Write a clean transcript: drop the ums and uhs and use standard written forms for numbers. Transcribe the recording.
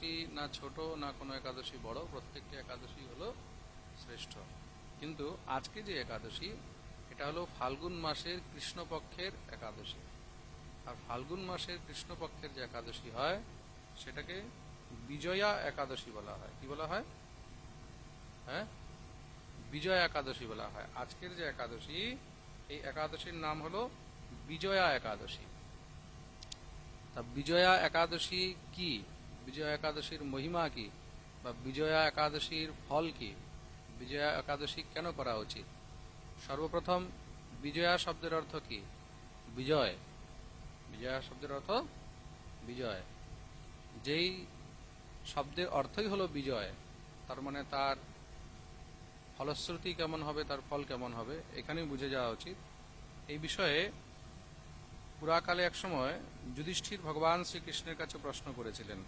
একাদশী না ছোট না কোনো একাদশী বড়, প্রত্যেকটি একাদশী হলো শ্রেষ্ঠ। কিন্তু আজকে যে একাদশী এটা হলো ফাল্গুন মাসের কৃষ্ণপক্ষের একাদশী। আর ফাল্গুন মাসের কৃষ্ণপক্ষের যে একাদশী হয় সেটাকে বিজয়া একাদশী বলা হয়। কি বলা হয়? হ্যাঁ, বিজয়া একাদশী বলা হয়। আজকের যে একাদশী, এই একাদশীর নাম হলো বিজয়া একাদশী। তা বিজয়া একাদশী কি, বিজয়া একাদশীর মহিমা কি, বা বিজয়া একাদশীর ফল কি, বিজয়া একাদশী কেন করা উচিত? সর্বপ্রথম, বিজয়া শব্দের অর্থ কি? বিজয়। বিজয়া শব্দের অর্থ বিজয়। যেই শব্দের অর্থই হলো বিজয়, তার মানে তার ফলশ্রুতি কেমন হবে, তার ফল কেমন হবে, এখানেই বুঝে যাওয়া উচিত। এই বিষয়ে পুরাকালে এক সময় যুধিষ্ঠির ভগবান শ্রীকৃষ্ণের কাছে প্রশ্ন করেছিলেন